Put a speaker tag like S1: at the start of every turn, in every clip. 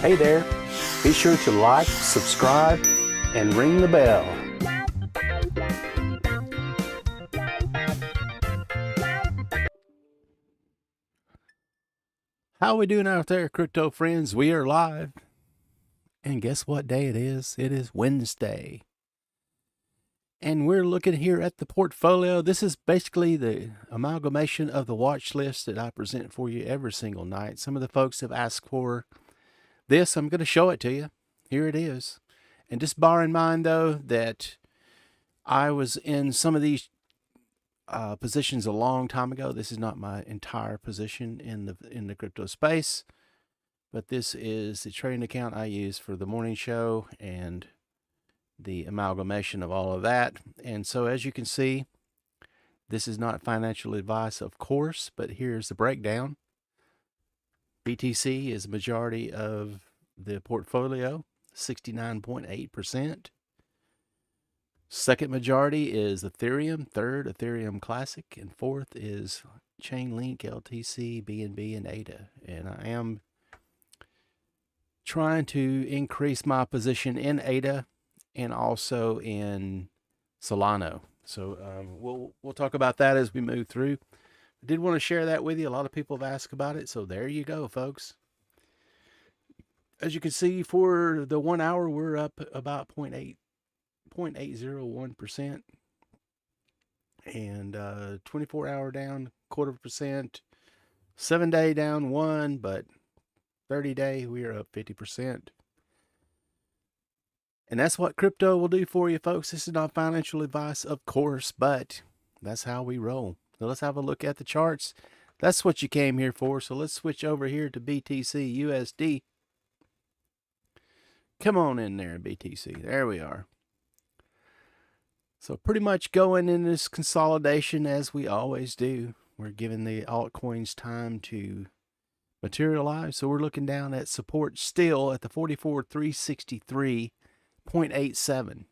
S1: Hey there, be sure to like, subscribe, and ring the bell. How we doing out there, crypto friends? We are live. And guess what day it is? It is Wednesday. And we're looking here at the portfolio. This is basically the amalgamation of the watch list that I present for you every single night. Some of the folks have asked for this. I'm going to show it to you. Here it is. And just bear in mind, though, that I was in some of these positions a long time ago. This is not my entire position in the crypto space, but this is the trading account I use for the morning show and the amalgamation of all of that. And so as you can see, this is not financial advice, of course, but here's the breakdown. BTC is the majority of the portfolio, 69.8%. Second majority is Ethereum, third Ethereum Classic, and fourth is Chainlink, LTC, BNB, and ADA. And I am trying to increase my position in ADA and also in Solana. So we'll talk about that as we move through. I did want to share that with you. A lot of people have asked about it, so there you go, folks. As you can see, for the 1 hour, we're up about 0.801%, and 24-hour down 0.25%, 7-day down 1%, but 30-day we are up 50%. And that's what crypto will do for you, folks. This is not financial advice, of course, but that's how we roll. So let's have a look at the charts. That's what you came here for. So let's switch over here to BTC/USD. Come on in there, BTC. There we are. So pretty much going in this consolidation as we always do. We're giving the altcoins time to materialize. So we're looking down at support still at the 44,363.87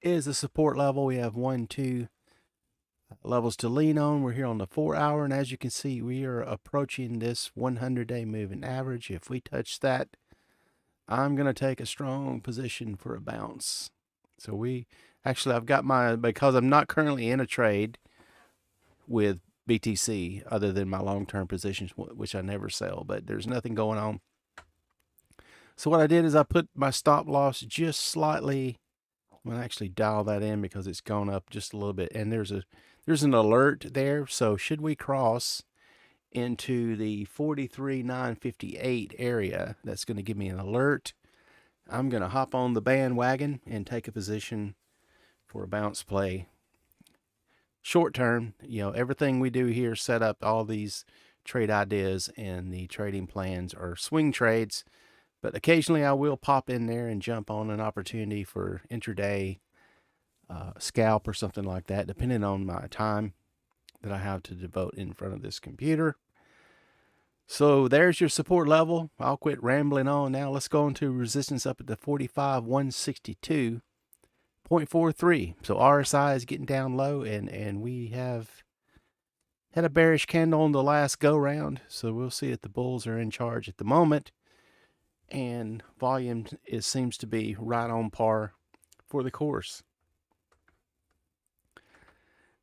S1: is the support level. We have 1, 2 levels to lean on. We're here on the 4 hour, and as you can see, we are approaching this 100-day moving average. If we touch that, I'm going to take a strong position for a bounce. So I've got because I'm not currently in a trade with BTC other than my long-term positions, which I never sell, but there's nothing going on. So what I did is I put my stop loss just slightly. I'm going to actually dial that in because it's gone up just a little bit. And there's an alert there. So should we cross into the 43,958 area, that's going to give me an alert. I'm going to hop on the bandwagon and take a position for a bounce play. Short term, everything we do here, set up all these trade ideas and the trading plans are swing trades, but occasionally I will pop in there and jump on an opportunity for intraday scalp or something like that, depending on my time that I have to devote in front of this computer. So there's your support level. I'll quit rambling on now. Let's go into resistance up at the 45,162.43. So RSI is getting down low, and we have had a bearish candle on the last go round. So we'll see if the bulls are in charge at the moment. And volume seems to be right on par for the course.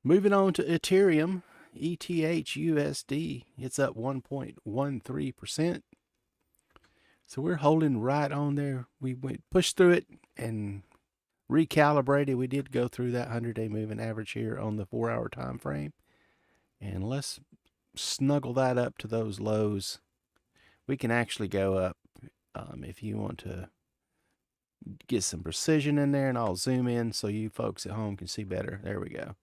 S1: Moving on to Ethereum, ETH/USD, it's up 1.13%. So we're holding right on there. We pushed through it and recalibrated. We did go through that 100-day moving average here on the 4 hour time frame. And let's snuggle that up to those lows. We can actually go up if you want to get some precision in there, and I'll zoom in so you folks at home can see better. There we go.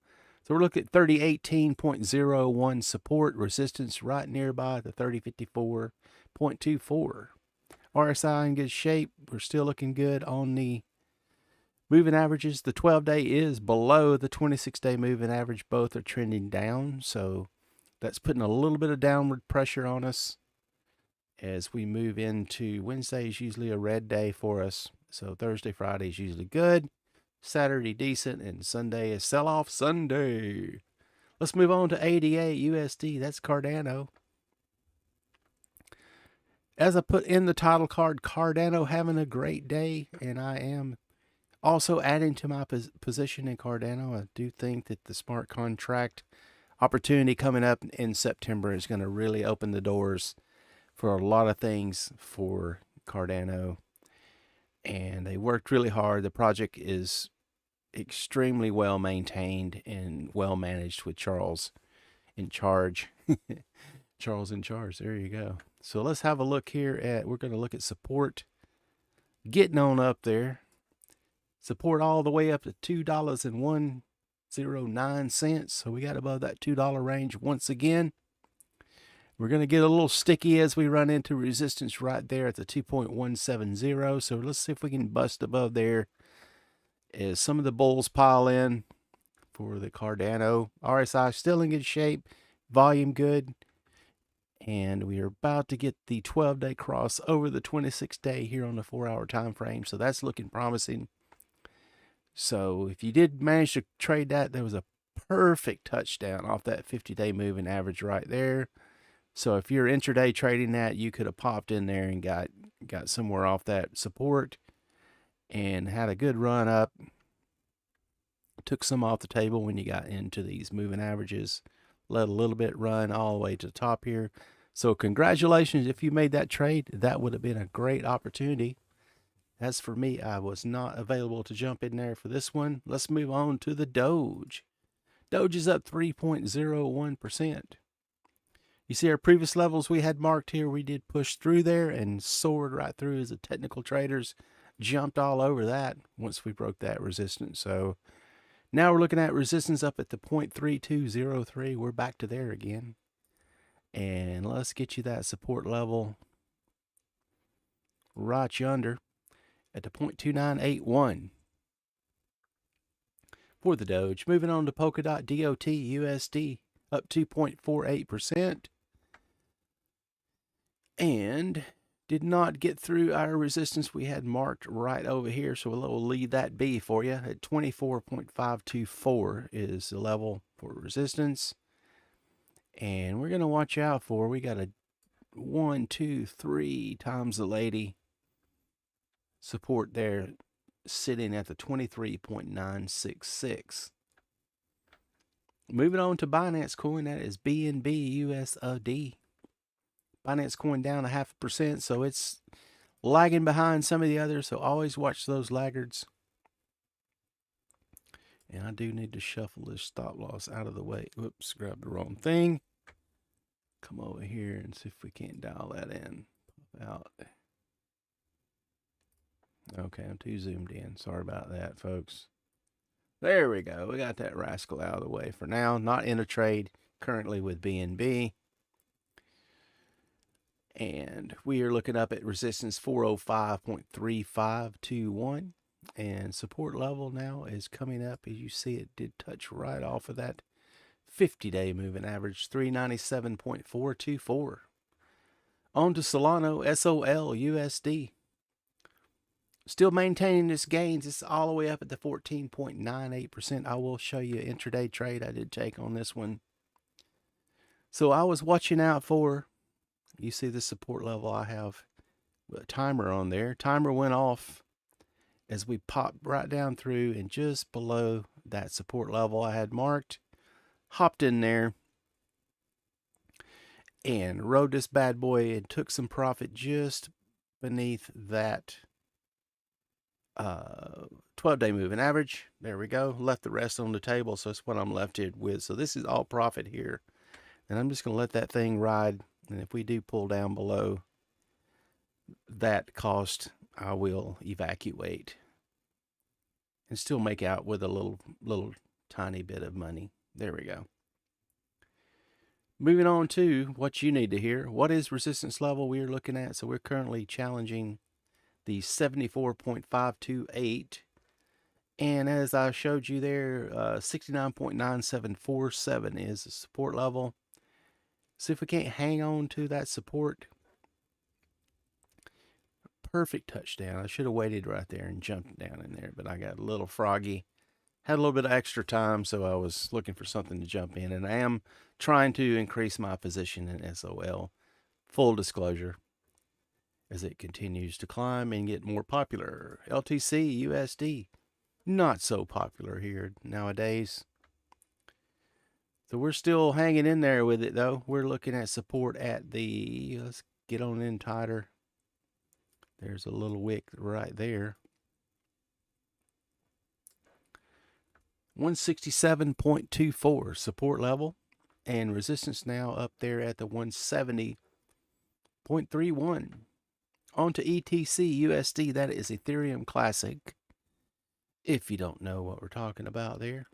S1: So we're looking at 3018.01 support, resistance right nearby the 3054.24. RSI in good shape. We're still looking good on the moving averages. The 12-day is below the 26-day moving average. Both are trending down, so that's putting a little bit of downward pressure on us as we move into Wednesday. Is usually a red day for us, so Thursday, Friday is usually good. Saturday decent, and Sunday is sell-off Sunday. Let's move on to ADA/USD. That's Cardano. As I put in the title card, Cardano having a great day, and I am also adding to my position in Cardano. I do think that the smart contract opportunity coming up in September is going to really open the doors for a lot of things for Cardano. And they worked really hard. The project is extremely well maintained and well managed with Charles in charge. Charles in charge. There you go. So let's have a look here at, we're going to look at support. Getting on up there. Support all the way up to $2.109. So we got above that $2 range once again. We're going to get a little sticky as we run into resistance right there at the 2.170. So let's see if we can bust above there as some of the bulls pile in for the Cardano. RSI still in good shape. Volume good. And we are about to get the 12-day cross over the 26-day here on the 4-hour time frame. So that's looking promising. So if you did manage to trade that, there was a perfect touchdown off that 50-day moving average right there. So if you're intraday trading that, you could have popped in there and got somewhere off that support and had a good run up. Took some off the table when you got into these moving averages. Let a little bit run all the way to the top here. So congratulations if you made that trade. That would have been a great opportunity. As for me, I was not available to jump in there for this one. Let's move on to the Doge. Doge is up 3.01%. You see our previous levels we had marked here. We did push through there and soared right through as the technical traders jumped all over that once we broke that resistance. So now we're looking at resistance up at the 0.3203. We're back to there again. And let's get you that support level right yonder at the 0.2981 for the Doge. Moving on to PolkaDot DOT USD up 2.48%. And did not get through our resistance we had marked right over here. So we'll leave that be for you. At 24.524 is the level for resistance. And we're going to watch out for, we got a 1, 2, 3 times the lady support there sitting at the 23.966. Moving on to Binance Coin, that is BNB USD. Binance Coin down 0.5%, so it's lagging behind some of the others, so always watch those laggards. And I do need to shuffle this stop loss out of the way. Whoops, grabbed the wrong thing. Come over here and see if we can't dial that in. Pop out. Okay, I'm too zoomed in. Sorry about that, folks. There we go. We got that rascal out of the way for now. Not in a trade currently with BNB. And we are looking up at resistance 405.3521. And support level now is coming up. As you see, it did touch right off of that 50-day moving average, 397.424. On to Solana, SOL, USD. Still maintaining its gains. It's all the way up at the 14.98%. I will show you an intraday trade I did take on this one. So I was watching out for, you see the support level I have a timer on there. Timer went off as we popped right down through and just below that support level I had marked. Hopped in there and rode this bad boy and took some profit just beneath that 12-day moving average. There we go. Left the rest on the table, so that's what I'm left here with. So this is all profit here. And I'm just going to let that thing ride. And if we do pull down below that cost, I will evacuate and still make out with a little tiny bit of money. There we go. Moving on to what you need to hear. What is resistance level we are looking at? So we're currently challenging the 74.528. And as I showed you there, 69.9747 is the support level. See if we can't hang on to that support. Perfect touchdown. I should have waited right there and jumped down in there, but I got a little froggy. Had a little bit of extra time, so I was looking for something to jump in. And I am trying to increase my position in SOL. Full disclosure. as it continues to climb and get more popular. LTC USD, not so popular here nowadays. So we're still hanging in there with it, though. We're looking at support at the, let's get on in tighter. There's a little wick right there. 167.24 support level, and resistance now up there at the 170.31. On to ETC USD, that is Ethereum Classic, if you don't know what we're talking about there.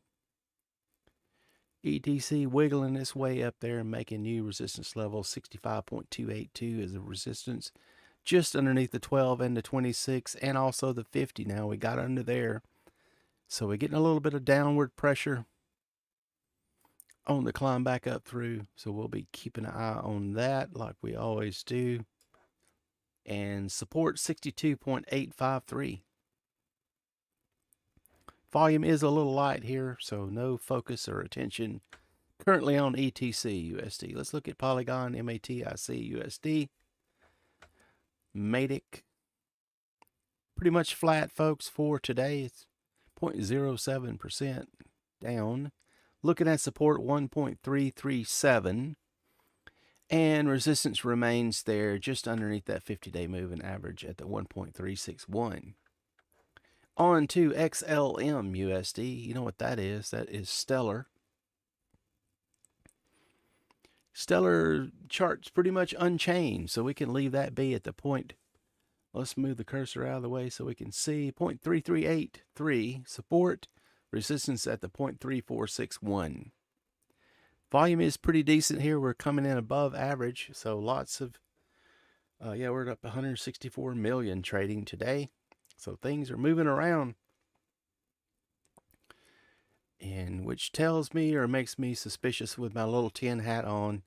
S1: ETC wiggling its way up there and making new resistance level. 65.282 is the resistance, just underneath the 12 and the 26, and also the 50. Now we got under there, so we're getting a little bit of downward pressure on the climb back up through, so we'll be keeping an eye on that like we always do. And support 62.853. Volume is a little light here, so no focus or attention currently on ETC USD. Let's look at Polygon, MATIC USD. MATIC, pretty much flat, folks, for today. It's 0.07% down. Looking at support 1.337, and resistance remains there just underneath that 50-day moving average at the 1.361. On to XLM USD. You know what that is? That is Stellar. Stellar chart's pretty much unchanged, so we can leave that be at the point. Let's move the cursor out of the way so we can see 0.3383 support, resistance at the 0.3461. Volume is pretty decent here. We're coming in above average, so lots of, we're up 164 million trading today. So things are moving around, and which tells me or makes me suspicious with my little tin hat on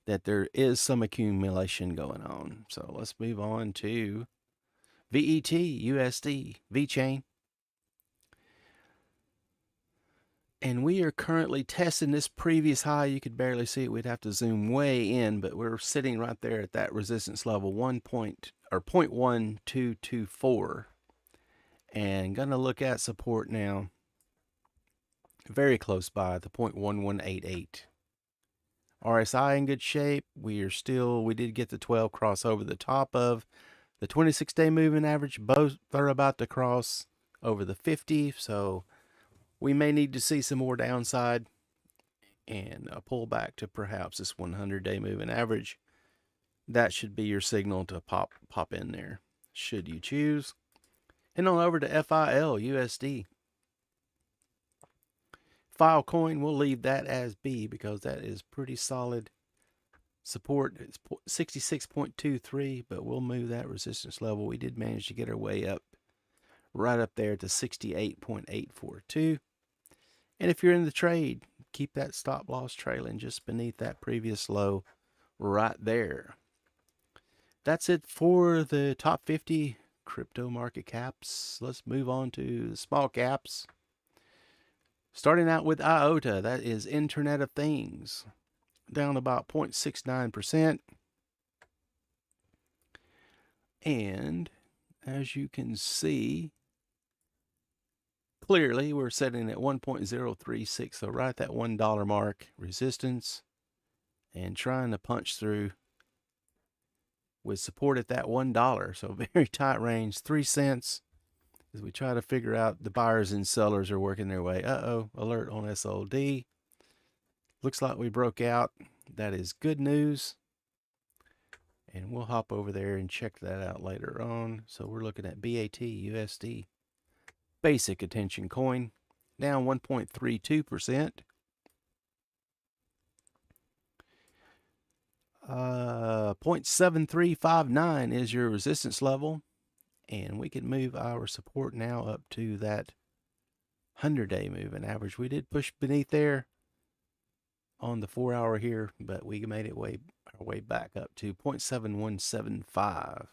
S1: that there is some accumulation going on. So let's move on to VET USD, Vechain. And we are currently testing this previous high. You could barely see it. We'd have to zoom way in, but we're sitting right there at that resistance level, 0.1224. And gonna look at support now, very close by, the 0.1188. RSI in good shape. We did get the 12 cross over the top of the 26-day moving average. Both are about to cross over the 50, so we may need to see some more downside and a pullback to perhaps this 100-day moving average. That should be your signal to pop in there, should you choose. And on over to FIL USD. Filecoin, we'll leave that as B because that is pretty solid support. It's 66.23, but we'll move that resistance level. We did manage to get our way up right up there to 68.842. And if you're in the trade, keep that stop loss trailing just beneath that previous low right there. That's it for the top 50 crypto market caps. Let's move on to the small caps. Starting out with IOTA, that is Internet of Things, down about 0.69%. And as you can see, clearly we're sitting at 1.036, so right at that $1 mark, resistance, and trying to punch through with support at that $1. So very tight range, 3 cents, as we try to figure out the buyers and sellers are working their way. Alert on SOD. Looks like we broke out. That is good news. And we'll hop over there and check that out later on. So we're looking at BAT USD. Basic attention coin, down 1.32%. 0.7359 is your resistance level, and we can move our support now up to that 100-day moving average. We did push beneath there on the 4-hour here, but we made our way back up to 0.7175.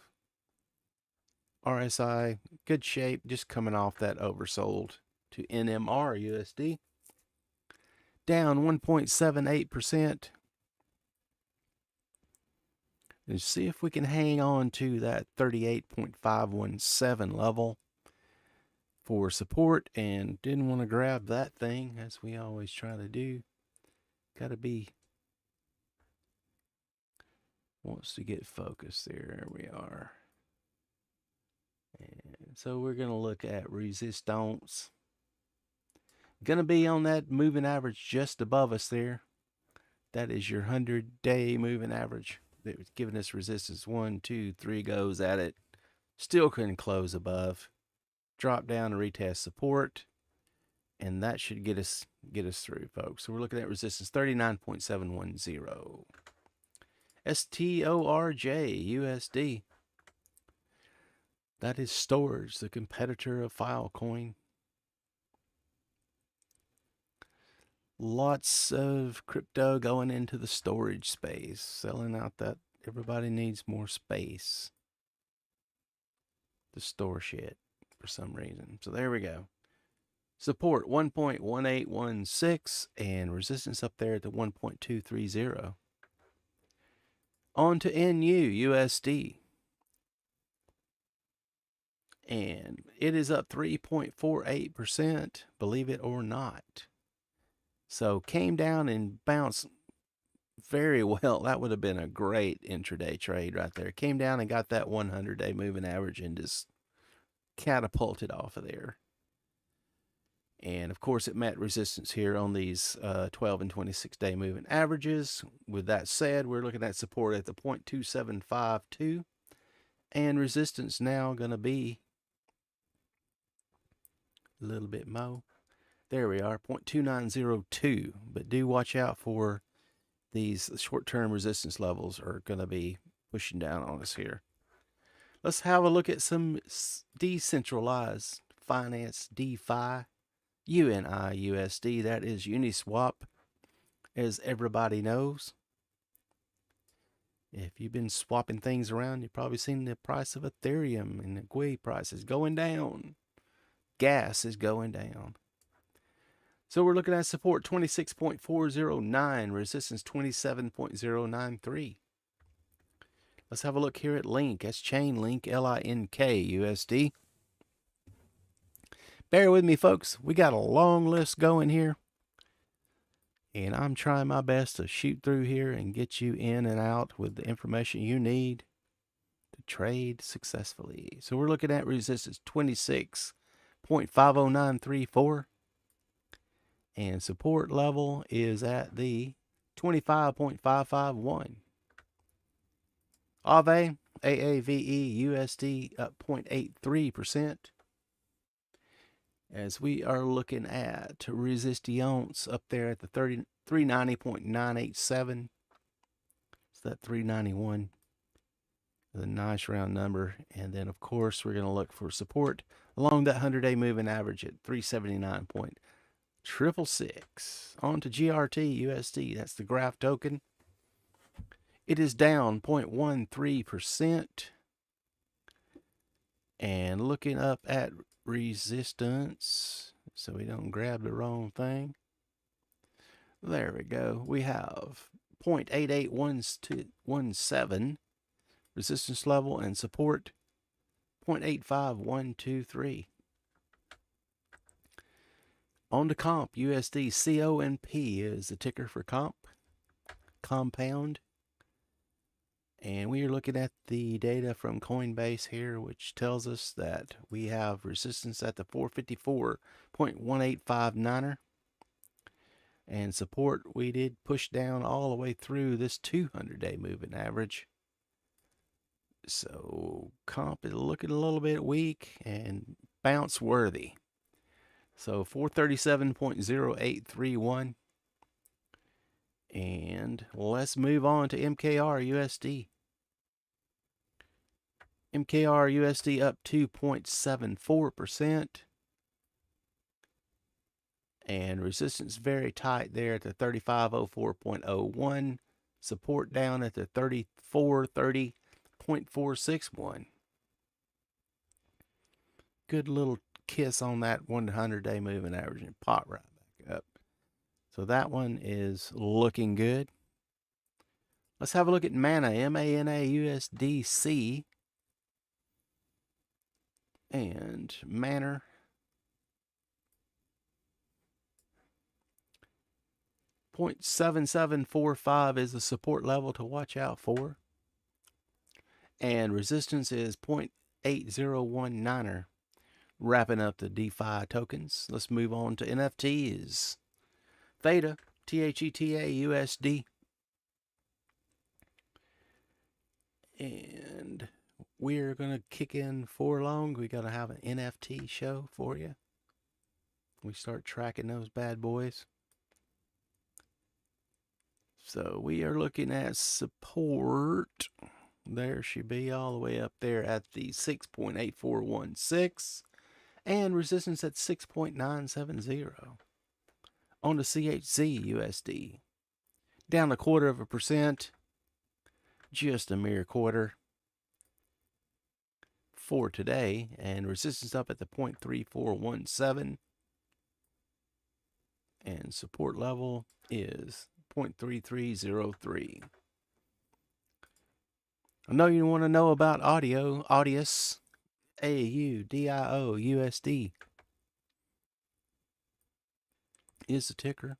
S1: RSI, good shape, just coming off that oversold to NMR USD, down 1.78%. and see if we can hang on to that 38.517 level for support. And didn't want to grab that thing, as we always try to do. Got to be, wants to get focused there. There we are. And so we're going to look at resistance. Going to be on that moving average just above us there. That is your 100-day moving average. It's giving us resistance. 1, 2, 3 goes at it. Still couldn't close above. Drop down and retest support. And that should get us through, folks. So we're looking at resistance 39.710. Storj USD. That is Storj, the competitor of Filecoin. Lots of crypto going into the storage space, selling out that everybody needs more space to store shit for some reason. So there we go. Support 1.1816 and resistance up there at the 1.230. On to NuUSD. And it is up 3.48%, believe it or not. So came down and bounced very well. That would have been a great intraday trade right there. Came down and got that 100-day moving average and just catapulted off of there. And of course, it met resistance here on these 12 and 26-day moving averages. With that said, we're looking at support at the 0.2752, and resistance now going to be a little bit more. There we are, 0.2902. But do watch out for these short-term resistance levels are going to be pushing down on us here. Let's have a look at some decentralized finance, DeFi, UniUSD. That is Uniswap, as everybody knows. If you've been swapping things around, you've probably seen the price of Ethereum and the GUI price is going down. Gas is going down. So we're looking at support 26.409, resistance 27.093. Let's have a look here at Link. That's Chainlink, LINK USD. Bear with me, folks. We got a long list going here. And I'm trying my best to shoot through here and get you in and out with the information you need to trade successfully. So we're looking at resistance 26.50934. And support level is at the 25.551. Aave, AAVE, USD up 0.83%. As we are looking at resistance up there at the 390.987. It's that 391. A nice round number. And then, of course, we're going to look for support along that 100-day moving average at 379.666. On to GRT USD. That's the graph token. It is down 0.13%. And looking up at resistance, so we don't grab the wrong thing. There we go. We have 0.88117 resistance level and support 0.85123. On to comp USD, CONP is the ticker for compound. And we are looking at the data from Coinbase here, which tells us that we have resistance at the 454.1859er. And support, we did push down all the way through this 200-day moving average. So comp is looking a little bit weak and bounce worthy. So 437.0831. And let's move on to MKR USD. MKR USD up 2.74%. And resistance very tight there at the 3504.01. Support down at the 3430.461. Good little kiss on that 100-day moving average and pop right back up. So that one is looking good. Let's have a look at MANA, M-A-N-A USDC. And Manor. .7745 is the support level to watch out for. And resistance is 0.8019er. Wrapping up the DeFi tokens. Let's move on to NFTs. Theta, T-H-E-T-A, USD. And we're going to kick in for long. We got to have an NFT show for you. We start tracking those bad boys. So we are looking at support. There she be, all the way up there at the 6.8416. And resistance at 6.970. On the CHZ USD. Down 0.25%. Just a mere quarter for today. And resistance up at the 0.3417. And support level is 0.3303. I know you want to know about audio. Audius, AUDIO USD is the ticker.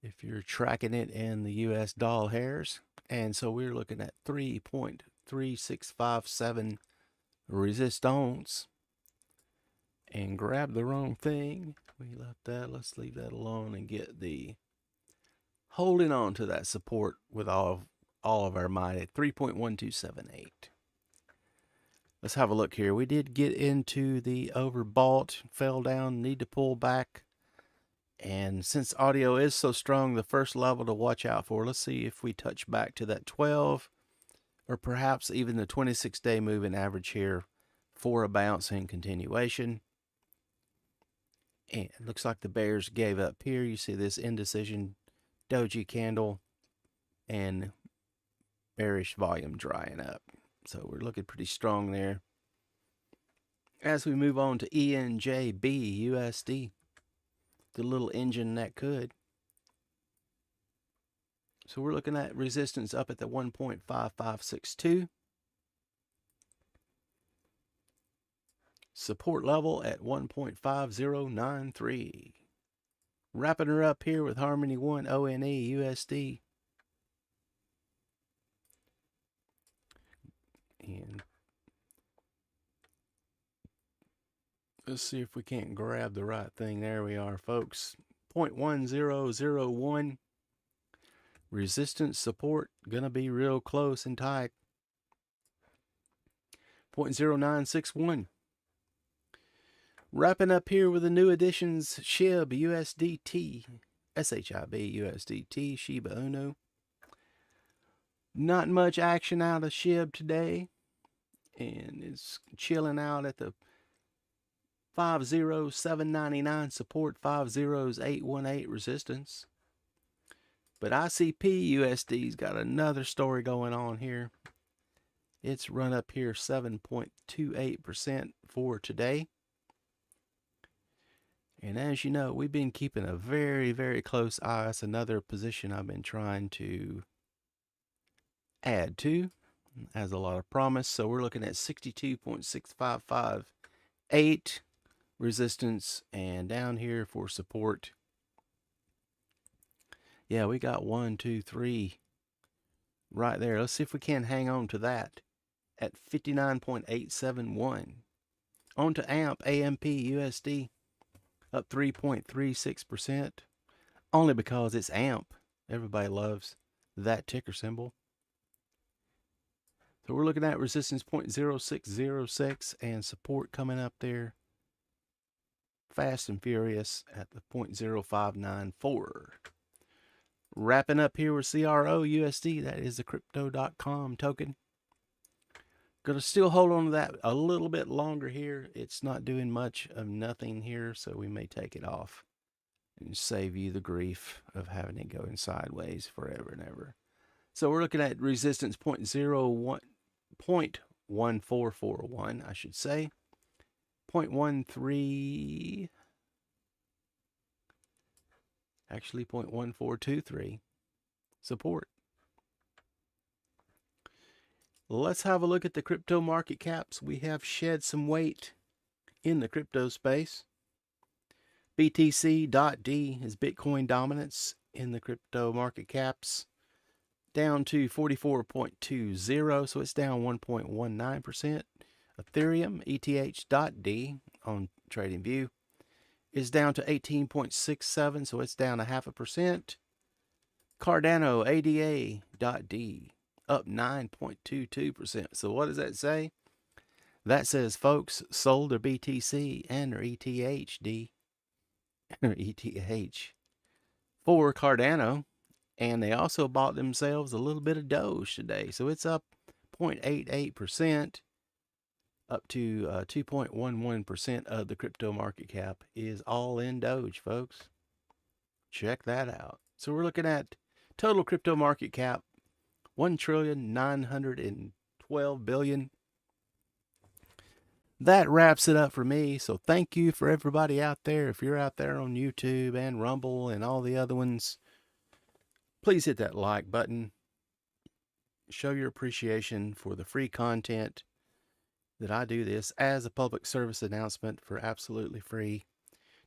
S1: If you're tracking it in the US doll hairs. And so we're looking at 3.3657 resistance. And grab the wrong thing. We left that. Let's leave that alone and get the holding on to that support with all of our might at 3.1278. Let's have a look here. We did get into the overbought, fell down, need to pull back. And since audio is so strong, the first level to watch out for, let's see if we touch back to that 12 or perhaps even the 26-day moving average here for a bounce and continuation. And it looks like the bears gave up here. You see this indecision doji candle and bearish volume drying up. So we're looking pretty strong there. As we move on to ENJB USD, the little engine that could. So we're looking at resistance up at the 1.5562. Support level at 1.5093. Wrapping her up here with Harmony 1 ONE USD. And let's see if we can't grab the right thing. There we are, folks. 0.1001. Resistance support gonna be real close and tight. 0.0961. Wrapping up here with the new additions, SHIB USDT, SHIB USDT, Shiba Inu. Not much action out of SHIB today, and it's chilling out at the 50799 support, 50818 resistance. But ICP USD's got another story going on here. It's run up here 7.28% for today. And as you know, we've been keeping a very, very close eye. That's another position I've been trying to add to. Has a lot of promise. So we're looking at 62.6558 resistance, and down here for support. Yeah, we got 1, 2, 3 right there. Let's see if we can hang on to that at 59.871. On to AMP USD. Up 3.36%, only because it's AMP. Everybody loves that ticker symbol. So we're looking at resistance 0.0606 and support coming up there fast and furious at the 0.0594. Wrapping up here with CRO USD. That is the crypto.com token. Gonna still hold on to that a little bit longer here. It's not doing much of nothing here, so we may take it off and save you the grief of having it going sideways forever and ever. So we're looking at resistance 0.1441, I should say. 0.13, actually 0.1423. support. Let's have a look at the crypto market caps. We have shed some weight in the crypto space. BTC.D is Bitcoin dominance in the crypto market caps, down to 44.20, so it's down 1.19%. Ethereum, ETH.D on TradingView, is down to 18.67, so it's down 0.5%. Cardano, ADA.D, up 9.22%. So what does that say? That says folks sold their BTC and their ETH.D, or ETH, for Cardano, and they also bought themselves a little bit of Doge today. So it's up 0.88%, up to 2.11% of the crypto market cap is all in Doge, folks. Check that out. So we're looking at total crypto market cap, $1,912 billion. That wraps it up for me. So thank you for everybody out there. If you're out there on YouTube and Rumble and all the other ones, please hit that like button. Show your appreciation for the free content that I do this as a public service announcement for absolutely free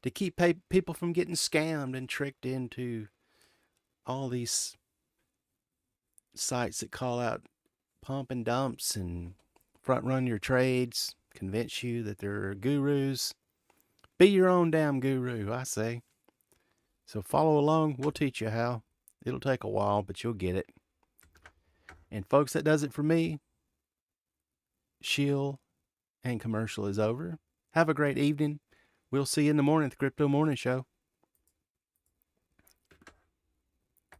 S1: to keep people from getting scammed and tricked into all these sites that call out pump and dumps and front run your trades, convince you that they're gurus. Be your own damn guru, I say. So follow along. We'll teach you how. It'll take a while, but you'll get it. And folks, that does it for me. Shield and commercial is over. Have a great evening. We'll see you in the morning at the Crypto Morning Show.